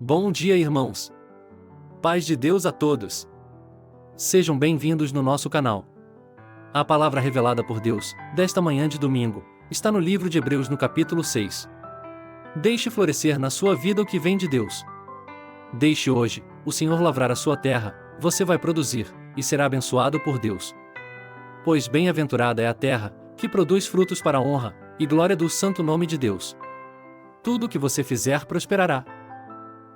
Bom dia, irmãos. Paz de Deus a todos. Sejam bem-vindos no nosso canal. A palavra revelada por Deus, desta manhã de domingo, está no livro de Hebreus no capítulo 6. Deixe florescer na sua vida o que vem de Deus. Deixe hoje o Senhor lavrar a sua terra, você vai produzir, e será abençoado por Deus. Pois bem-aventurada é a terra, que produz frutos para a honra e glória do santo nome de Deus. Tudo o que você fizer prosperará.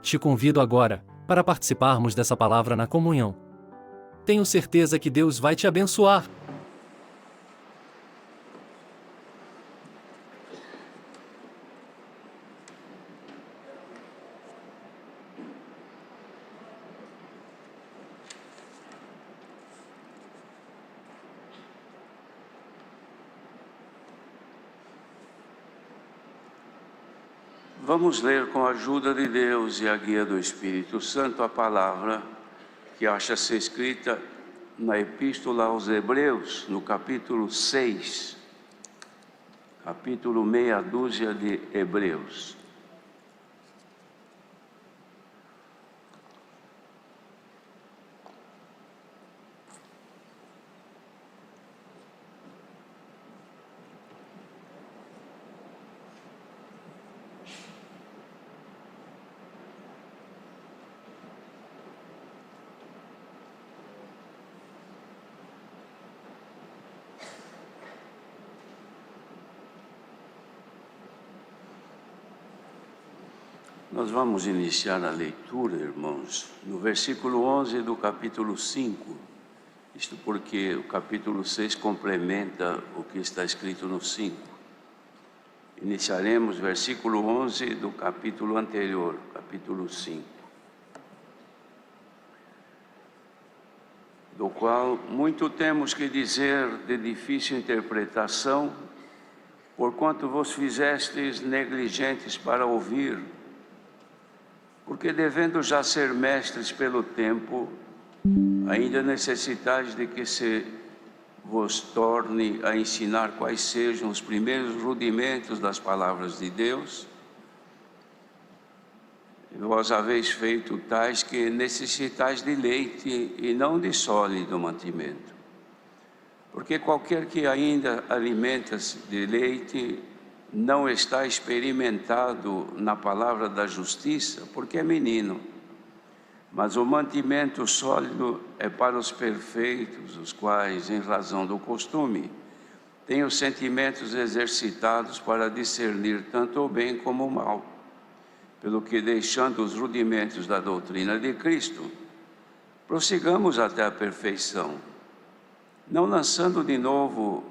Te convido agora, para participarmos dessa palavra na comunhão. Tenho certeza que Deus vai te abençoar. Vamos ler com a ajuda de Deus e a guia do Espírito Santo a palavra que acha-se escrita na Epístola aos Hebreus, no capítulo 6, capítulo meia dúzia de Hebreus. Nós vamos iniciar a leitura, irmãos, no versículo 11 do capítulo 5, isto porque o capítulo 6 complementa o que está escrito no 5. Iniciaremos versículo 11 do capítulo anterior, capítulo 5, do qual muito temos que dizer de difícil interpretação, porquanto vos fizestes negligentes para ouvir, porque devendo já ser mestres pelo tempo, ainda necessitais de que se vos torne a ensinar quais sejam os primeiros rudimentos das palavras de Deus. E vós haveis feito tais que necessitais de leite e não de sólido mantimento. Porque qualquer que ainda alimenta-se de leite não está experimentado na palavra da justiça, porque é menino. Mas o mantimento sólido é para os perfeitos, os quais, em razão do costume, têm os sentimentos exercitados para discernir tanto o bem como o mal. Pelo que, deixando os rudimentos da doutrina de Cristo, prossigamos até a perfeição, não lançando de novo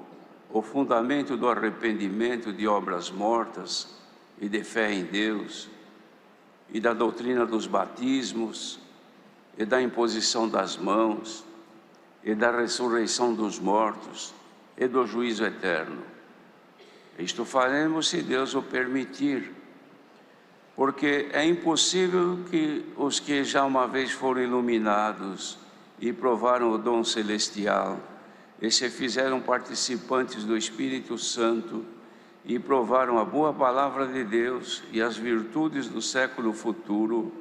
o fundamento do arrependimento de obras mortas e de fé em Deus, e da doutrina dos batismos, e da imposição das mãos, e da ressurreição dos mortos, e do juízo eterno. Isto faremos se Deus o permitir, porque é impossível que os que já uma vez foram iluminados e provaram o dom celestial, e se fizeram participantes do Espírito Santo e provaram a boa palavra de Deus e as virtudes do século futuro,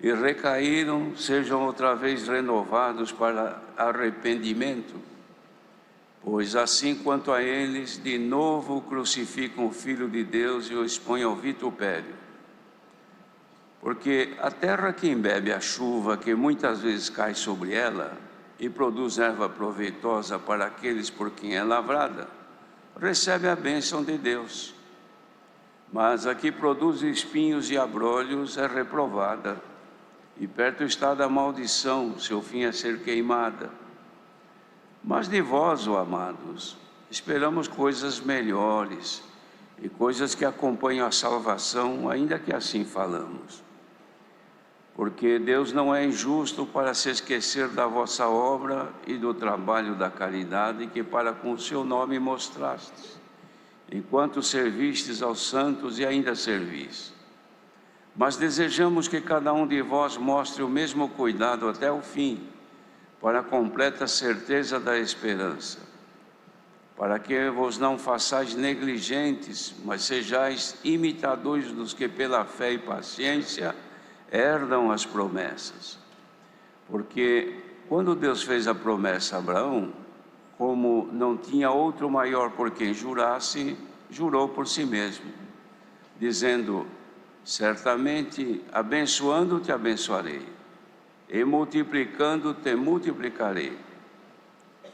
e recaíram, sejam outra vez renovados para arrependimento. Pois assim quanto a eles, de novo crucificam o Filho de Deus e o expõem ao vitupério. Porque a terra que embebe a chuva que muitas vezes cai sobre ela, e produz erva proveitosa para aqueles por quem é lavrada, recebe a bênção de Deus. Mas a que produz espinhos e abrolhos é reprovada, e perto está da maldição, seu fim é ser queimada. Mas de vós, ó amados, esperamos coisas melhores, e coisas que acompanham a salvação, ainda que assim falamos. Porque Deus não é injusto para se esquecer da vossa obra e do trabalho da caridade que para com o seu nome mostrastes, enquanto servistes aos santos e ainda servis. Mas desejamos que cada um de vós mostre o mesmo cuidado até o fim, para a completa certeza da esperança, para que vos não façais negligentes, mas sejais imitadores dos que pela fé e paciência herdam as promessas. Porque quando Deus fez a promessa a Abraão, como não tinha outro maior por quem jurasse, jurou por si mesmo, dizendo: certamente abençoando te abençoarei, e multiplicando te multiplicarei.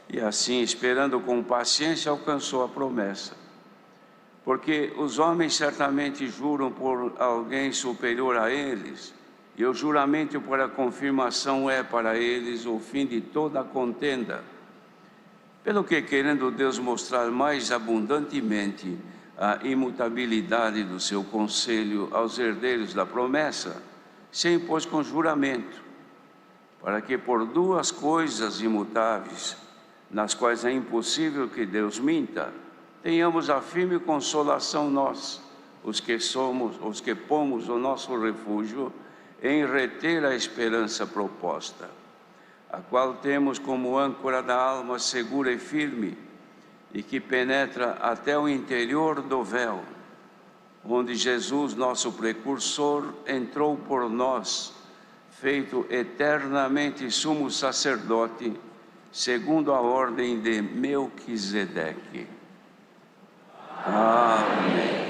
E assim, esperando com paciência, alcançou a promessa. Porque os homens certamente juram por alguém superior a eles, e o juramento por a confirmação é para eles o fim de toda a contenda. Pelo que, querendo Deus mostrar mais abundantemente a imutabilidade do seu conselho aos herdeiros da promessa, se impôs com juramento, para que por duas coisas imutáveis, nas quais é impossível que Deus minta, tenhamos a firme consolação nós, os que pomos o nosso refúgio em reter a esperança proposta, a qual temos como âncora da alma segura e firme, e que penetra até o interior do véu, onde Jesus, nosso precursor, entrou por nós, feito eternamente sumo sacerdote, segundo a ordem de Melquisedeque. Amém.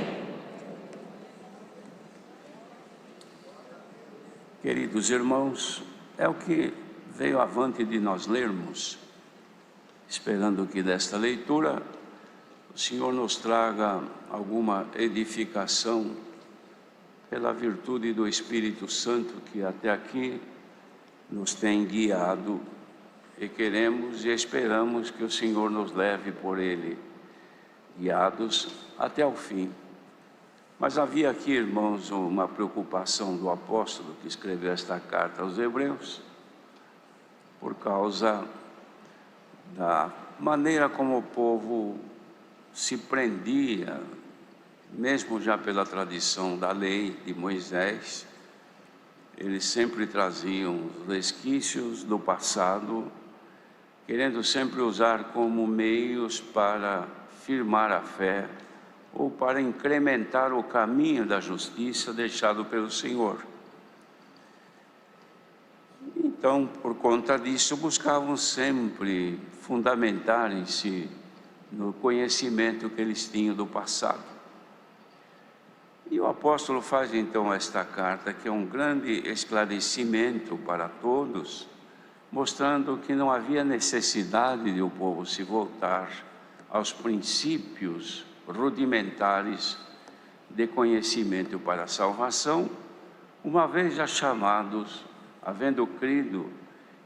Queridos irmãos, é o que veio avante de nós lermos, esperando que desta leitura o Senhor nos traga alguma edificação pela virtude do Espírito Santo que até aqui nos tem guiado, e queremos e esperamos que o Senhor nos leve por Ele, guiados até o fim. Mas havia aqui, irmãos, uma preocupação do apóstolo que escreveu esta carta aos Hebreus, por causa da maneira como o povo se prendia, mesmo já pela tradição da lei de Moisés. Eles sempre traziam os resquícios do passado, querendo sempre usar como meios para firmar a fé ou para incrementar o caminho da justiça deixado pelo Senhor. Então, por conta disso, buscavam sempre fundamentarem-se no conhecimento que eles tinham do passado. E o apóstolo faz então esta carta, que é um grande esclarecimento para todos, mostrando que não havia necessidade de o povo se voltar aos princípios rudimentares de conhecimento para a salvação, uma vez já chamados, havendo crido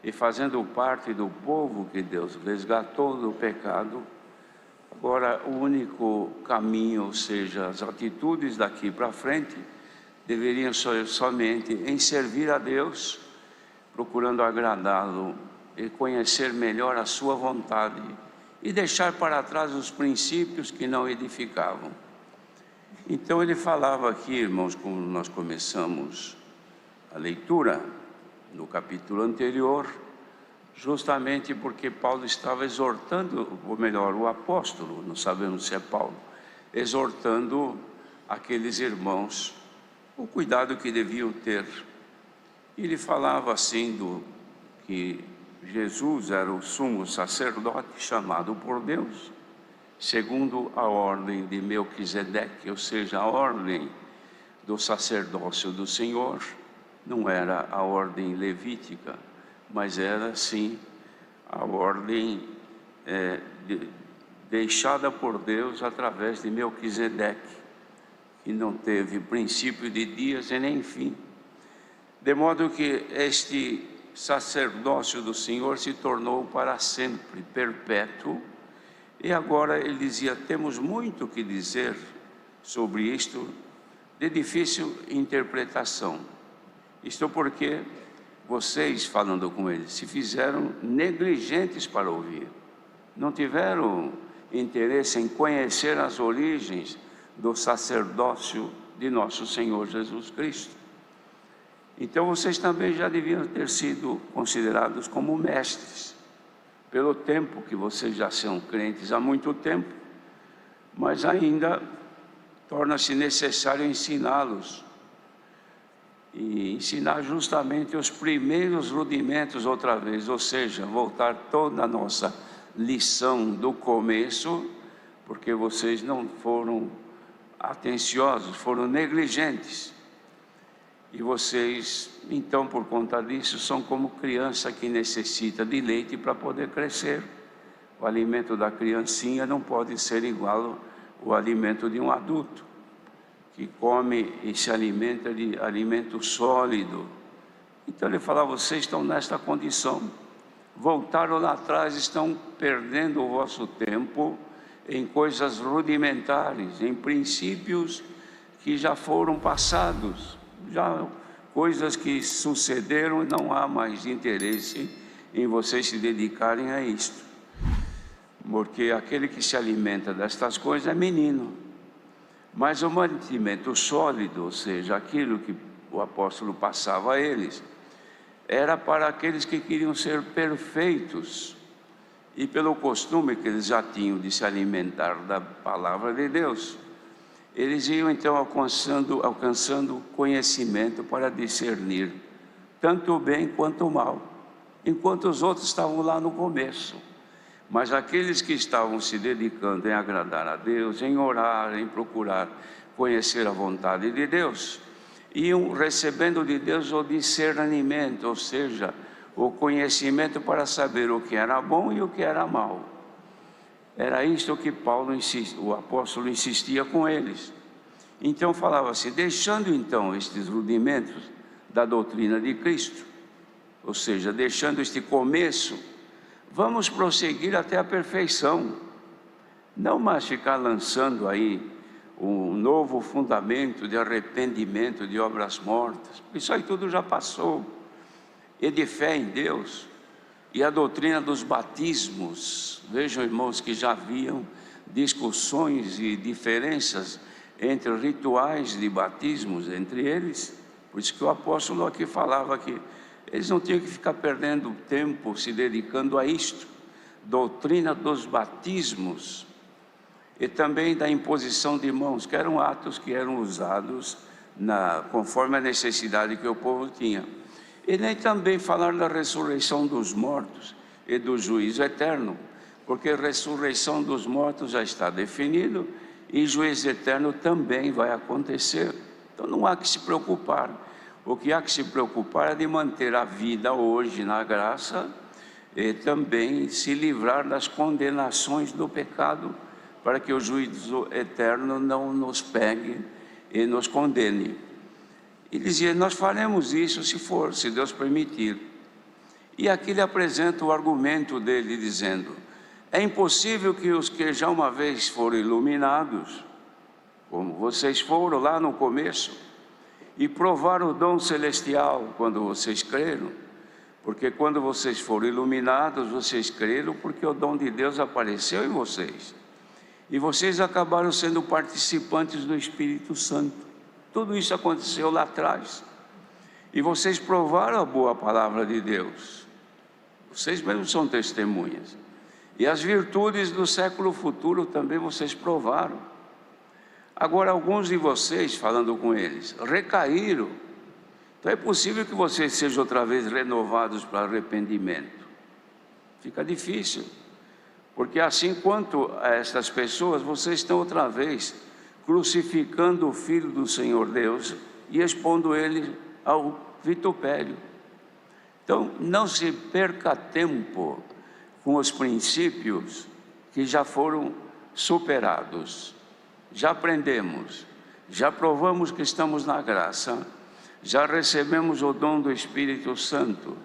e fazendo parte do povo que Deus resgatou do pecado. Agora, o único caminho, ou seja, as atitudes daqui para frente, deveriam ser somente em servir a Deus, procurando agradá-lo e conhecer melhor a sua vontade, e deixar para trás os princípios que não edificavam. Então ele falava aqui, irmãos, como nós começamos a leitura no capítulo anterior, justamente porque Paulo estava exortando, ou melhor, o apóstolo, não sabemos se é Paulo, exortando aqueles irmãos o cuidado que deviam ter. Ele falava assim que Jesus era o sumo sacerdote chamado por Deus, segundo a ordem de Melquisedeque, ou seja, a ordem do sacerdócio do Senhor. Não era a ordem levítica, mas era sim a ordem deixada por Deus através de Melquisedeque, que não teve princípio de dias e nem fim. De modo que este sacerdócio do Senhor se tornou para sempre, perpétuo. E agora ele dizia: temos muito que dizer sobre isto de difícil interpretação. Isto porque vocês, falando com eles, se fizeram negligentes para ouvir, não tiveram interesse em conhecer as origens do sacerdócio de nosso Senhor Jesus Cristo. Então vocês também já deviam ter sido considerados como mestres, pelo tempo que vocês já são crentes há muito tempo, mas ainda torna-se necessário ensiná-los. e ensinar justamente os primeiros rudimentos outra vez, ou seja, voltar toda a nossa lição do começo, porque vocês não foram atenciosos, foram negligentes. E vocês, então, por conta disso, são como criança que necessita de leite para poder crescer. O alimento da criancinha não pode ser igual ao alimento de um adulto, que come e se alimenta de alimento sólido. Então ele fala, vocês estão nesta condição, voltaram lá atrás, estão perdendo o vosso tempo em coisas rudimentares, em princípios que já foram passados, já coisas que sucederam e não há mais interesse em vocês se dedicarem a isto. Porque aquele que se alimenta destas coisas é menino. Mas o mantimento sólido, ou seja, aquilo que o apóstolo passava a eles, era para aqueles que queriam ser perfeitos. E pelo costume que eles já tinham de se alimentar da palavra de Deus, eles iam então alcançando conhecimento para discernir tanto o bem quanto o mal, enquanto os outros estavam lá no começo. Mas aqueles que estavam se dedicando em agradar a Deus, em orar, em procurar conhecer a vontade de Deus, iam recebendo de Deus o discernimento, ou seja, o conhecimento para saber o que era bom e o que era mal. Era isto que o apóstolo insistia com eles. Então falava assim, deixando então estes rudimentos da doutrina de Cristo, ou seja, deixando este começo, vamos prosseguir até a perfeição, não mais ficar lançando aí um novo fundamento de arrependimento de obras mortas, isso aí tudo já passou, e de fé em Deus, e a doutrina dos batismos. Vejam, irmãos, que já haviam discussões e diferenças entre rituais de batismos entre eles, por isso que o apóstolo aqui falava que eles não tinham que ficar perdendo tempo se dedicando a isto, doutrina dos batismos, e também da imposição de mãos, que eram atos que eram usados conforme a necessidade que o povo tinha. E nem também falar da ressurreição dos mortos e do juízo eterno, porque a ressurreição dos mortos já está definido e juízo eterno também vai acontecer. Então não há que se preocupar. O que há que se preocupar é de manter a vida hoje na graça e também se livrar das condenações do pecado, para que o juízo eterno não nos pegue e nos condene. E dizia, nós faremos isso se Deus permitir. E aqui ele apresenta o argumento dele dizendo, é impossível que os que já uma vez foram iluminados, como vocês foram lá no começo, e provaram o dom celestial quando vocês creram, porque quando vocês foram iluminados, vocês creram porque o dom de Deus apareceu em vocês, e vocês acabaram sendo participantes do Espírito Santo. Tudo isso aconteceu lá atrás, e vocês provaram a boa palavra de Deus, vocês mesmos são testemunhas, e as virtudes do século futuro também vocês provaram. Agora alguns de vocês, falando com eles, recaíram, então é possível que vocês sejam outra vez renovados para arrependimento. Fica difícil, porque assim quanto a estas pessoas, vocês estão outra vez crucificando o Filho do Senhor Deus e expondo ele ao vitupério. Então não se perca tempo com os princípios que já foram superados. Já aprendemos, já provamos que estamos na graça, já recebemos o dom do Espírito Santo,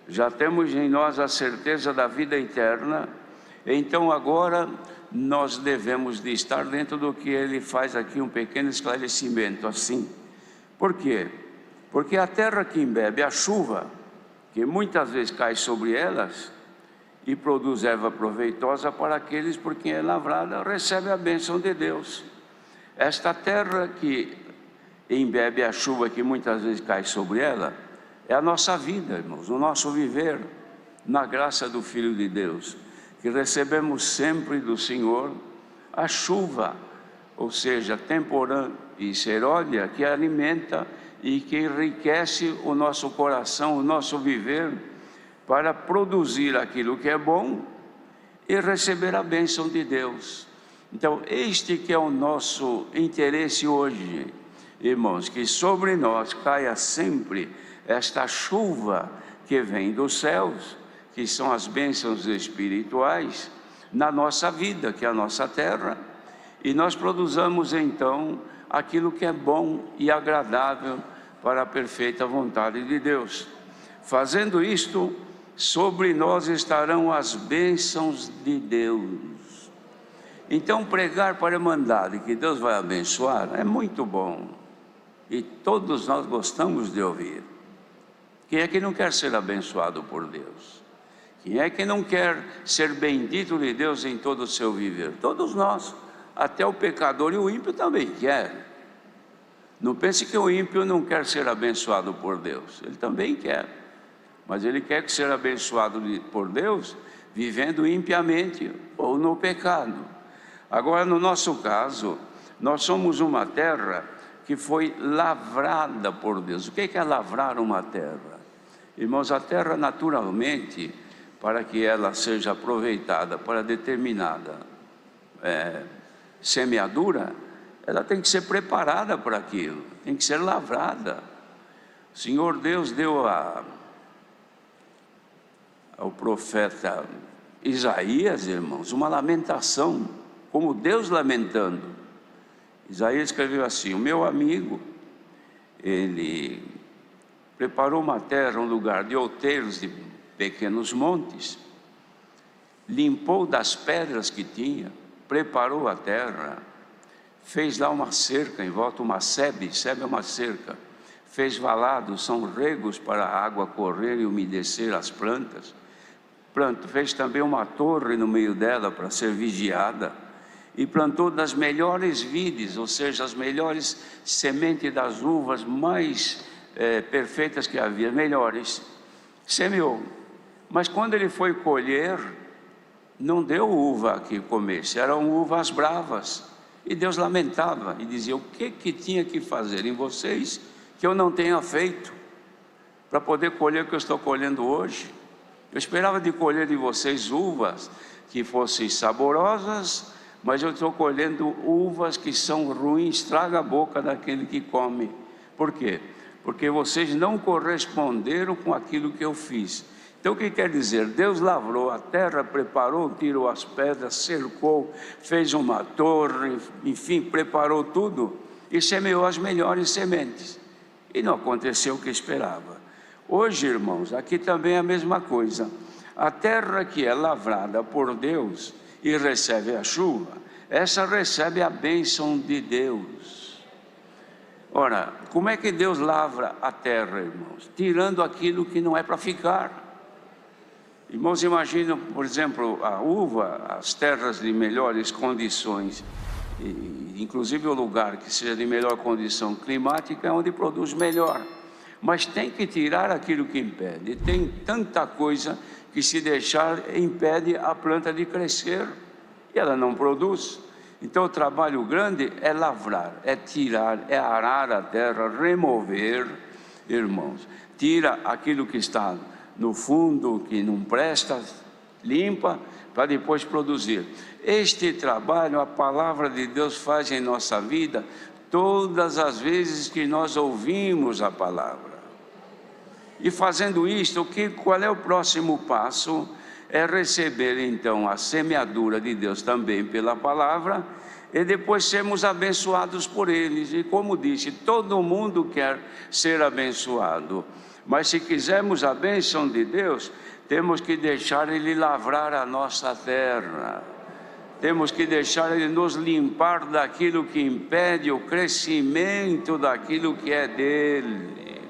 já temos em nós a certeza da vida eterna. Então agora nós devemos de estar dentro do que ele faz aqui, um pequeno esclarecimento assim. Por quê? Porque a terra que embebe a chuva, que muitas vezes cai sobre elas, e produz erva proveitosa para aqueles por quem é lavrada, recebe a bênção de Deus. Esta terra que embebe a chuva que muitas vezes cai sobre ela, é a nossa vida, irmãos, o nosso viver na graça do Filho de Deus, que recebemos sempre do Senhor a chuva, ou seja, temporã e serólea, que alimenta e que enriquece o nosso coração, o nosso viver, para produzir aquilo que é bom e receber a bênção de Deus. Então, este que é o nosso interesse hoje, irmãos, que sobre nós caia sempre esta chuva que vem dos céus, que são as bênçãos espirituais, na nossa vida, que é a nossa terra, e nós produzamos então aquilo que é bom e agradável para a perfeita vontade de Deus. Fazendo isto, sobre nós estarão as bênçãos de Deus. Então, pregar para a Irmandade que Deus vai abençoar é muito bom, e todos nós gostamos de ouvir. Quem é que não quer ser abençoado por Deus? Quem é que não quer ser bendito de Deus em todo o seu viver? Todos nós, até o pecador e o ímpio também quer. Não pense que o ímpio não quer ser abençoado por Deus, ele também quer, mas ele quer ser abençoado por Deus vivendo impiamente ou no pecado. Agora, no nosso caso, nós somos uma terra que foi lavrada por Deus. O que é lavrar uma terra? Irmãos, a terra naturalmente, para que ela seja aproveitada para determinada semeadura, ela tem que ser preparada para aquilo, tem que ser lavrada. O Senhor Deus deu ao profeta Isaías, irmãos, uma lamentação, como Deus lamentando. Isaías escreveu assim: o meu amigo, ele preparou uma terra, um lugar de outeiros, de pequenos montes, limpou das pedras que tinha, preparou a terra, fez lá uma cerca em volta, uma sebe é uma cerca, fez valados, são regos para a água correr e umedecer as plantas, fez também uma torre no meio dela para ser vigiada, e plantou das melhores vides, ou seja, as melhores sementes das uvas mais perfeitas que havia, melhores, semeou. Mas quando ele foi colher, não deu uva que comesse, eram uvas bravas. E Deus lamentava e dizia: o que tinha que fazer em vocês que eu não tenha feito para poder colher o que eu estou colhendo hoje? Eu esperava de colher de vocês uvas que fossem saborosas, mas eu estou colhendo uvas que são ruins, estraga a boca daquele que come. Por quê? Porque vocês não corresponderam com aquilo que eu fiz. Então, o que quer dizer? Deus lavrou a terra, preparou, tirou as pedras, cercou, fez uma torre, enfim, preparou tudo e semeou as melhores sementes. E não aconteceu o que esperava. Hoje, irmãos, aqui também é a mesma coisa. A terra que é lavrada por Deus e recebe a chuva, essa recebe a bênção de Deus. Ora, como é que Deus lavra a terra, irmãos? Tirando aquilo que não é para ficar. Irmãos, imaginam, por exemplo, a uva, as terras de melhores condições, inclusive o lugar que seja de melhor condição climática, é onde produz melhor. Mas tem que tirar aquilo que impede. Tem tanta coisa que, se deixar, impede a planta de crescer e ela não produz. Então, o trabalho grande é lavrar, é tirar, é arar a terra, remover, irmãos. Tira aquilo que está no fundo, que não presta, limpa, para depois produzir. Este trabalho a palavra de Deus faz em nossa vida todas as vezes que nós ouvimos a palavra. E fazendo isto, qual é o próximo passo? É receber então a semeadura de Deus também pela palavra, e depois sermos abençoados por eles. E como disse, todo mundo quer ser abençoado, mas se quisermos a bênção de Deus, temos que deixar Ele lavrar a nossa terra, temos que deixar Ele nos limpar daquilo que impede o crescimento daquilo que é dele.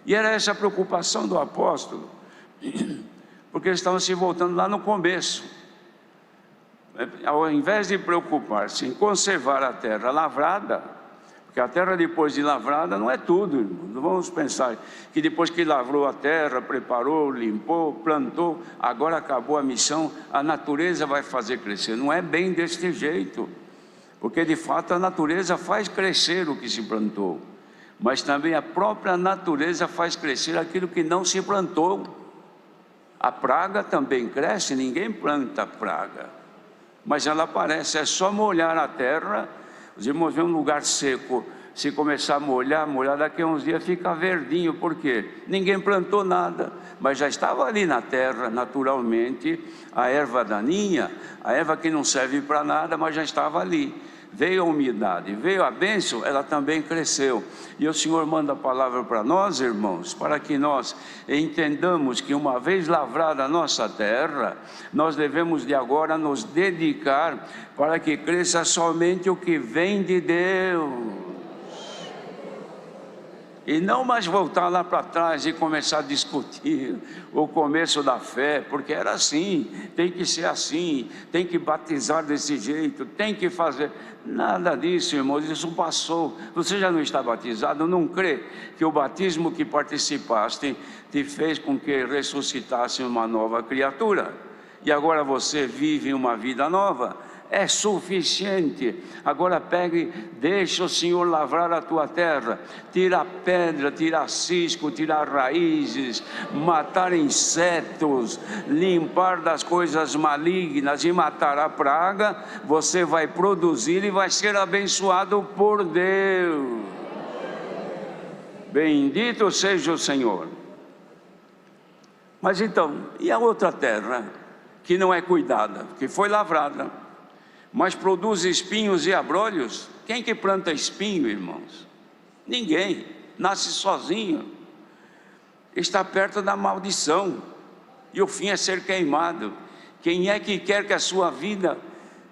E era essa a preocupação do apóstolo, porque eles estavam se voltando lá no começo. Ao invés de preocupar-se em conservar a terra lavrada, porque a terra depois de lavrada não é tudo, irmão. Não vamos pensar que depois que lavrou a terra, preparou, limpou, plantou, agora acabou a missão, a natureza vai fazer crescer. Não é bem deste jeito, porque de fato a natureza faz crescer o que se plantou, mas também a própria natureza faz crescer aquilo que não se plantou. A praga também cresce, ninguém planta praga, mas ela aparece, é só molhar a terra. Os irmãos vêem um lugar seco, se começar a molhar, daqui a uns dias fica verdinho. Por quê? Ninguém plantou nada, mas já estava ali na terra, naturalmente, a erva daninha, a erva que não serve para nada, mas já estava ali. Veio a umidade, veio a bênção, ela também cresceu. E o Senhor manda a palavra para nós, irmãos, para que nós entendamos que uma vez lavrada a nossa terra, nós devemos de agora nos dedicar para que cresça somente o que vem de Deus. E não mais voltar lá para trás e começar a discutir o começo da fé, porque era assim, tem que ser assim, tem que batizar desse jeito, tem que fazer. Nada disso, irmãos, isso passou. Você já não está batizado, não crê que o batismo que participaste te fez com que ressuscitasse uma nova criatura, e agora você vive uma vida nova. É suficiente. Agora pegue, deixa o Senhor lavrar a tua terra, tira a pedra, tira cisco, tira raízes, matar insetos, limpar das coisas malignas e matar a praga. Você vai produzir e vai ser abençoado por Deus. Bendito seja o Senhor. Mas então, e a outra terra que não é cuidada, que foi lavrada, mas produz espinhos e abrolhos? Quem que planta espinho, irmãos? Ninguém, nasce sozinho, está perto da maldição, e o fim é ser queimado. Quem é que quer que a sua vida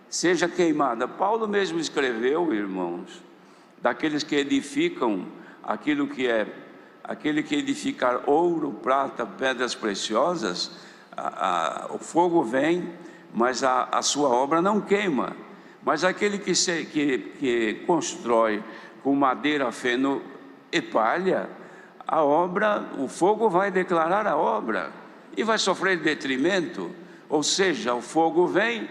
seja queimada? Paulo mesmo escreveu, irmãos, daqueles que edificam aquilo que é, aquele que edificar ouro, prata, pedras preciosas, o fogo vem, mas a sua obra não queima. Mas aquele que constrói com madeira, feno e palha, a obra, o fogo vai declarar a obra e vai sofrer detrimento. Ou seja, o fogo vem,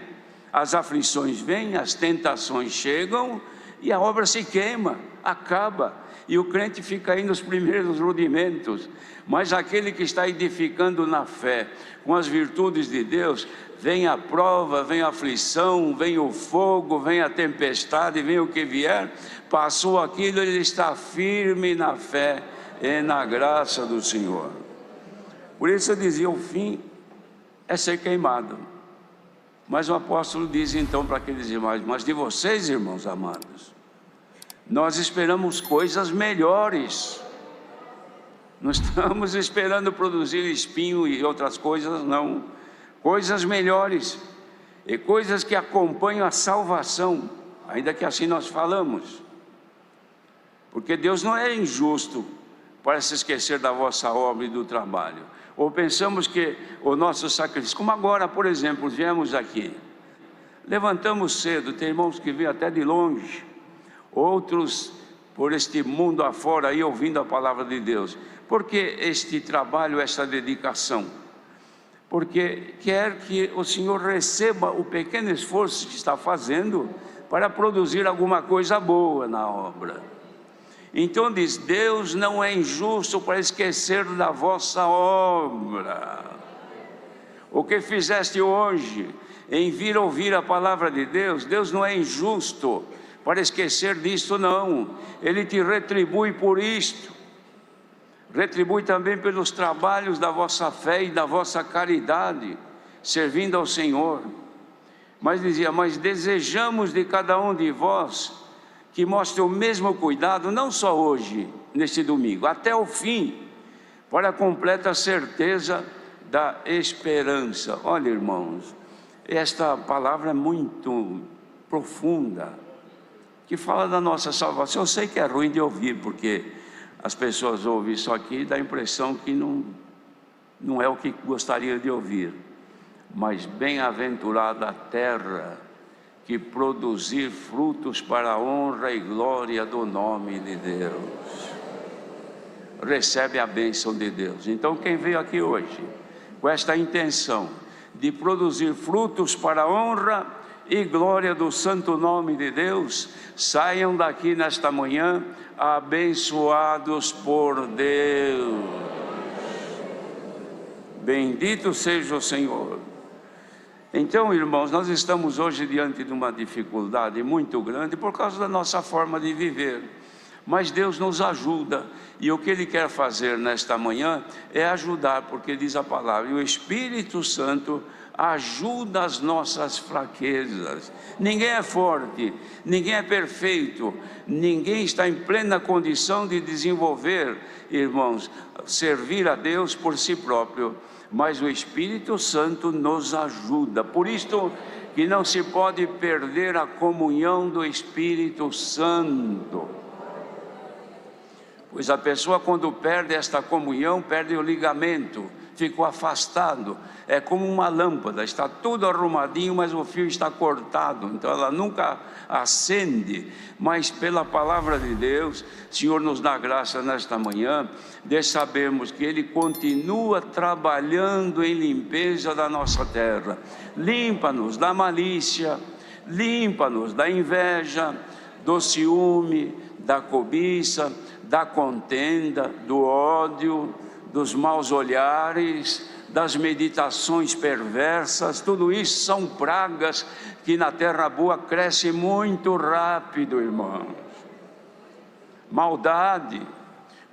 as aflições vêm, as tentações chegam e a obra se queima, acaba, e o crente fica aí nos primeiros rudimentos. Mas aquele que está edificando na fé, com as virtudes de Deus, vem a prova, vem a aflição, vem o fogo, vem a tempestade, vem o que vier, passou aquilo, ele está firme na fé e na graça do Senhor. Por isso eu dizia, o fim é ser queimado. Mas o apóstolo diz então para aqueles irmãos: mas de vocês, irmãos amados, nós esperamos coisas melhores. Não estamos esperando produzir espinho e outras coisas, não. Coisas melhores, e coisas que acompanham a salvação, ainda que assim nós falamos. Porque Deus não é injusto para se esquecer da vossa obra e do trabalho. Ou pensamos que o nosso sacrifício, como agora, por exemplo, viemos aqui, levantamos cedo, tem irmãos que vêm até de longe, outros por este mundo afora aí ouvindo a palavra de Deus. Por que este trabalho, esta dedicação? Porque quer que o Senhor receba o pequeno esforço que está fazendo para produzir alguma coisa boa na obra. Então diz, Deus não é injusto para esquecer da vossa obra. O que fizeste hoje em vir ouvir a palavra de Deus, Deus não é injusto para esquecer disto, não. Ele te retribui por isto. Retribui também pelos trabalhos da vossa fé e da vossa caridade, servindo ao Senhor. Mas dizia, mas desejamos de cada um de vós que mostre o mesmo cuidado, não só hoje, neste domingo, até o fim, para a completa certeza da esperança. Olha, irmãos, esta palavra é muito profunda, que fala da nossa salvação. Eu sei que é ruim de ouvir, porque as pessoas ouvem isso aqui e dá a impressão que não é o que gostaria de ouvir. Mas bem-aventurada a terra que produzir frutos para a honra e glória do nome de Deus. Recebe a bênção de Deus. Então quem veio aqui hoje com esta intenção de produzir frutos para a honra e glória do santo nome de Deus, saiam daqui nesta manhã abençoados por Deus. Bendito seja o Senhor. Então, irmãos, nós estamos hoje diante de uma dificuldade muito grande por causa da nossa forma de viver. Mas Deus nos ajuda, e o que Ele quer fazer nesta manhã é ajudar, porque diz a palavra, e o Espírito Santo ajuda as nossas fraquezas. Ninguém é forte, ninguém é perfeito, ninguém está em plena condição de desenvolver, irmãos, servir a Deus por si próprio, mas o Espírito Santo nos ajuda. Por isto que não se pode perder a comunhão do Espírito Santo. Pois a pessoa, quando perde esta comunhão, perde o ligamento, ficou afastado. É como uma lâmpada, está tudo arrumadinho, mas o fio está cortado, então ela nunca acende. Mas pela palavra de Deus, o Senhor nos dá graça nesta manhã, de sabermos que Ele continua trabalhando em limpeza da nossa terra. Limpa-nos da malícia, limpa-nos da inveja, do ciúme, da cobiça, da contenda, do ódio, dos maus olhares, das meditações perversas. Tudo isso são pragas que na terra boa crescem muito rápido, irmãos. Maldade,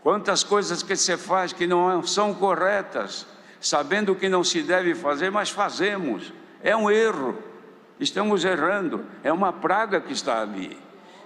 quantas coisas que você faz que não são corretas, sabendo que não se deve fazer, mas fazemos. É um erro, estamos errando, é uma praga que está ali.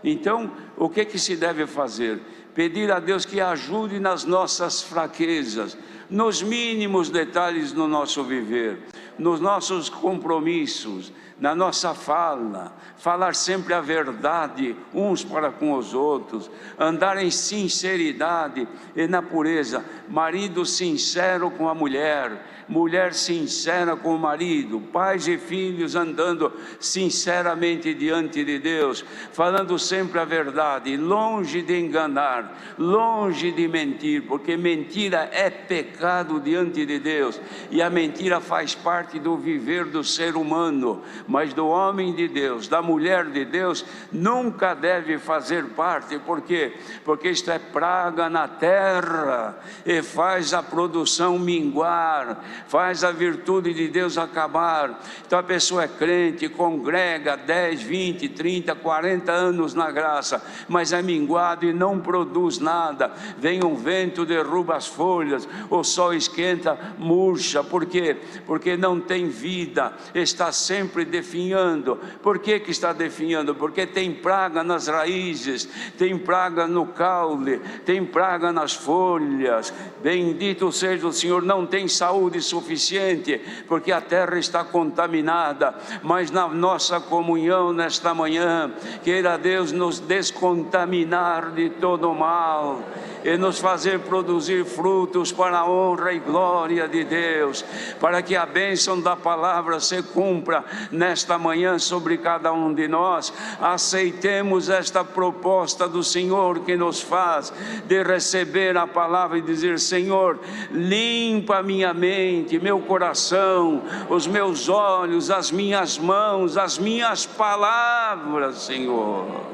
Então, o que se deve fazer? Pedir a Deus que ajude nas nossas fraquezas, nos mínimos detalhes no nosso viver, nos nossos compromissos, na nossa fala, falar sempre a verdade uns para com os outros, andar em sinceridade e na pureza, marido sincero com a mulher, mulher sincera com o marido, pais e filhos andando sinceramente diante de Deus, falando sempre a verdade, longe de enganar, longe de mentir, porque mentira é pecado diante de Deus, e a mentira faz parte do viver do ser humano, mas do homem de Deus, da mulher de Deus, nunca deve fazer parte. Por quê? Porque isto é praga na terra, e faz a produção minguar, faz a virtude de Deus acabar. Então a pessoa é crente, congrega 10, 20, 30, 40 anos na graça, mas é minguado e não produz nada. Vem um vento, derruba as folhas, o sol esquenta, murcha. Por quê? Porque não tem vida, está sempre definhando. Por que está definhando? Porque tem praga nas raízes, tem praga no caule, tem praga nas folhas. Bendito seja o Senhor, não tem saúde suficiente, porque a terra está contaminada. Mas na nossa comunhão nesta manhã, queira Deus nos descontaminar de todo o mal e nos fazer produzir frutos para a honra e glória de Deus, para que a bênção da palavra se cumpra nesta manhã sobre cada um de nós. Aceitemos esta proposta do Senhor que nos faz de receber a palavra e dizer: Senhor, limpa minha mente, meu coração, os meus olhos, as minhas mãos, as minhas palavras, Senhor.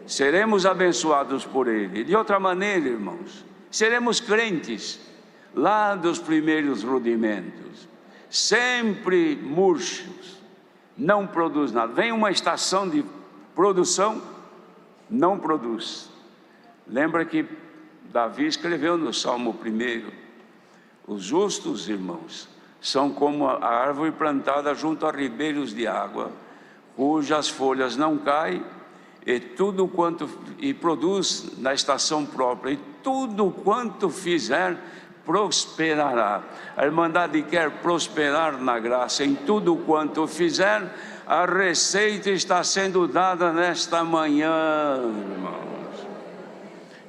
Seremos abençoados por Ele. De outra maneira, irmãos, seremos crentes lá dos primeiros rudimentos, sempre murchos, não produz nada. Vem uma estação de produção, não produz. Lembra que Davi escreveu no Salmo 1: os justos, irmãos, são como a árvore plantada junto a ribeiros de água, cujas folhas não caem, e produz na estação própria, e tudo quanto fizer prosperará. A Irmandade quer prosperar na graça em tudo quanto fizer. A receita está sendo dada nesta manhã, irmãos.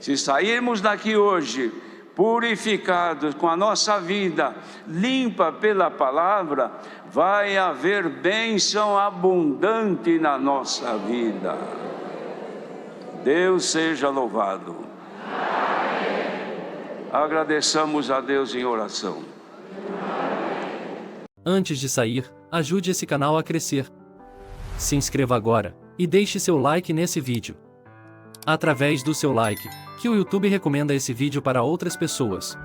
Se sairmos daqui hoje purificados, com a nossa vida limpa pela palavra, vai haver bênção abundante na nossa vida. Deus seja louvado. Agradeçamos a Deus em oração. Antes de sair, ajude esse canal a crescer. Se inscreva agora e deixe seu like nesse vídeo. Através do seu like, que o YouTube recomenda esse vídeo para outras pessoas.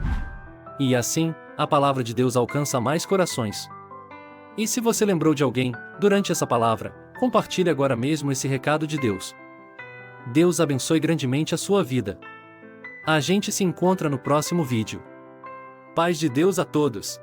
E assim, a palavra de Deus alcança mais corações. E se você lembrou de alguém, durante essa palavra, compartilhe agora mesmo esse recado de Deus. Deus abençoe grandemente a sua vida. A gente se encontra no próximo vídeo. Paz de Deus a todos!